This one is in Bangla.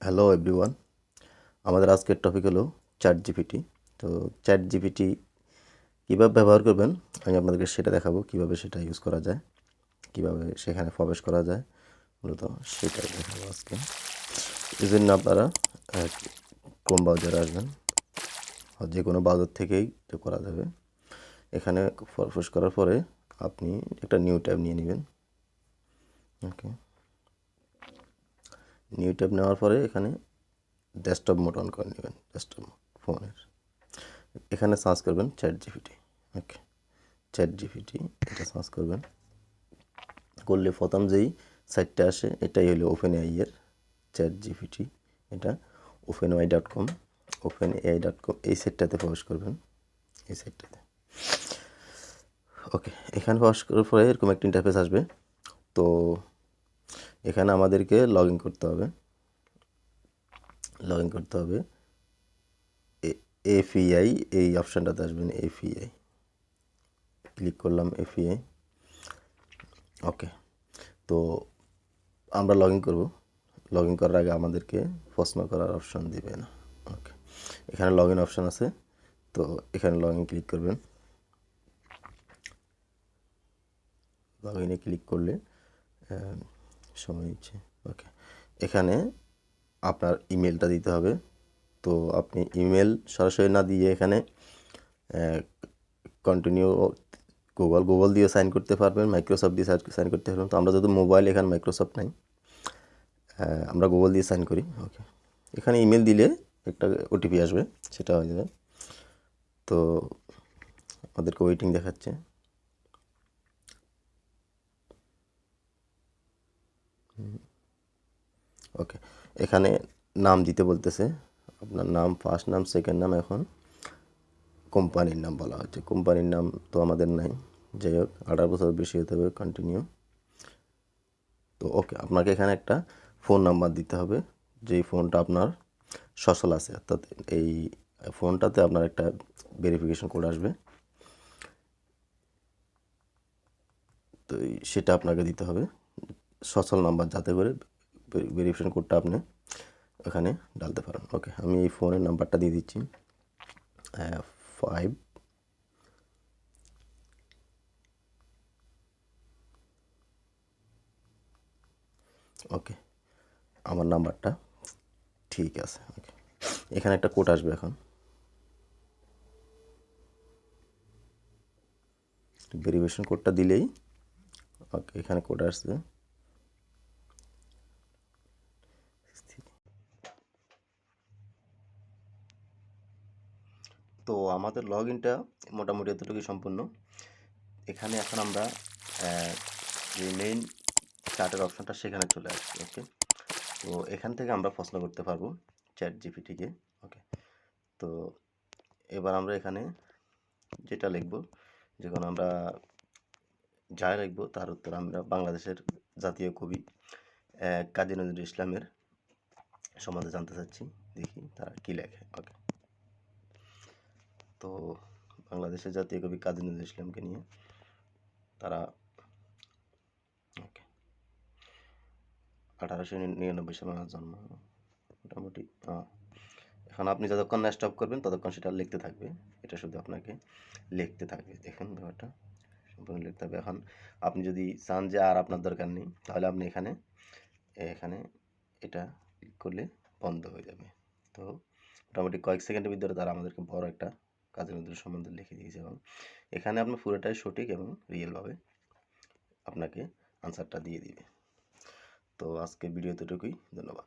হ্যালো এভরিওয়ান, আমাদের আজকের টপিক হলো চ্যাট জিপিটি। তো চ্যাট জিপিটি কীভাবে ব্যবহার করবেন আমি আপনাদেরকে সেটা দেখাবো, কীভাবে সেটা ইউজ করা যায়, কীভাবে সেখানে প্রবেশ করা যায়, মূলত সেটাই দেখাবো আজকে। এই জন্য আপনারা ক্রোম ব্রাউজারে আসবেন, যে কোনো ব্রাউজার থেকেই এটা করা যাবে। এখানে প্রবেশ করার পরে আপনি একটা নিউ ট্যাব নিয়ে নেবেন। ওকে, নিউ ট্যাব নেওয়ার পরে এখানে ডেস্কটপ মোড অন করে নেবেন, ডেস্কটপ ফোনের। এখানে সার্চ করবেন চ্যাট জিপিটি। ওকে, চ্যাট জিপিটি এটা সার্চ করবেন, করলে প্রথম যেই সাইটটা আসে এটাই হলো ওপেনএআই এর চ্যাট জিপিটি। এটা openai.com, openai.com এই সাইটটাতে প্রবেশ করবেন, এই সাইটটাতে। ওকে, এখানে প্রবেশ করার পরে এরকম একটা ইন্টারফেস আসবে। তো এখানে আমাদেরকে লগ ইন করতে হবে, এপিআই এই অপশানটাতে আসবেন, এপিআই ক্লিক করলাম, এপিআই। ওকে, তো আমরা লগ ইন করবো। লগ ইন করার আগে আমাদেরকে প্রশ্ন করার অপশান দিবে না। ওকে, এখানে লগ ইন অপশান আছে, তো এখানে লগ ইন ক্লিক করবেন। লগ ইনে ক্লিক করলে সময় নিচ্ছে। ওকে, এখানে আপনার ইমেলটা দিতে হবে। তো আপনি ইমেল সরাসরি না দিয়ে এখানে কন্টিনিউ গুগল দিয়ে সাইন করতে পারবেন, মাইক্রোসফট দিয়ে সাইন করতে পারবেন। তো আমরা যদি মোবাইল, এখানে মাইক্রোসফট নাই, আমরা গুগল দিয়ে সাইন করি। ওকে, এখানে ইমেল দিলে একটা ওটিপি আসবে, সেটা হয়ে যাবে। তো আমাদেরকে ওয়েটিং দেখাচ্ছে। ওকে, এখানে নাম দিতে বলতেছে, আপনার নাম, ফার্স্ট নাম, সেকেন্ড নাম। এখন কোম্পানির নাম বলা হচ্ছে, কোম্পানির নাম তো আমাদের নাই। যাই হোক, 18 বছর বেশি হতে হবে, কন্টিনিউ। তো ওকে, আপনাকে এখানে একটা ফোন নাম্বার দিতে হবে, যেই ফোনটা আপনার সচল আছে, অর্থাৎ এই ফোনটাতে আপনার একটা ভেরিফিকেশন কোড আসবে। তো সেটা আপনাকে দিতে হবে, সচল নাম্বার, যাতে করে ভেরিফিকেশন কোডটা আপনি ওখানে ডালতে পারেন। ওকে, আমি এই ফোনের নাম্বারটা দিয়ে দিচ্ছি, 5। ওকে, আমার নাম্বারটা ঠিক আছে। ওকে, এখানে একটা কোড আসবে। এখন ভেরিফিকেশন কোডটা দিলেই, ওকে, এখানে কোড আসছে। তো আমাদের লগ ইনটা মোটামুটি এতটুকুই সম্পূর্ণ। এখানে এখন আমরা যে মেইন চ্যাটের অপশানটা সেখানে চলে আসছি। ওকে, তো এখান থেকে আমরা প্রশ্ন করতে পারবো চ্যাট জিপিটিকে। ওকে, তো এবার আমরা এখানে যেটা লিখব, যখন আমরা যা লিখব তার উত্তর আমরা বাংলাদেশের জাতীয় কবি কাজী নজরুল ইসলামের সম্বন্ধে জানতে চাচ্ছি, দেখি তারা কী লেখে। ওকে, তো বাংলাদেশের জাতীয় কবি কাজী নজরুল ইসলামকে নিয়ে তারা, ওকে, 1899 সালে ওনার জন্ম, মোটামুটি। এখন আপনি যতক্ষণ না স্টপ করবেন ততক্ষণ সেটা লিখতে থাকবে, এটা শুধু আপনাকে লিখতে থাকবে। দেখুন ব্যাপারটা সম্পূর্ণ লিখতে হবে। এখন আপনি যদি চান যে আর আপনার দরকার নেই, তাহলে আপনি এখানে এখানে এটা ক্লিক করলে বন্ধ হয়ে যাবে। তো মোটামুটি কয়েক সেকেন্ডের ভিতরে তারা আমাদেরকে বড় একটা কাজী নজরুল সম্বন্ধে লিখে দিয়েছে, এবং এখানে আপনার পুরোটাই সঠিক এবং রিয়েলভাবে আপনাকে আনসারটা দিয়ে দিবে। তো আজকে ভিডিও এতটুকুই, ধন্যবাদ।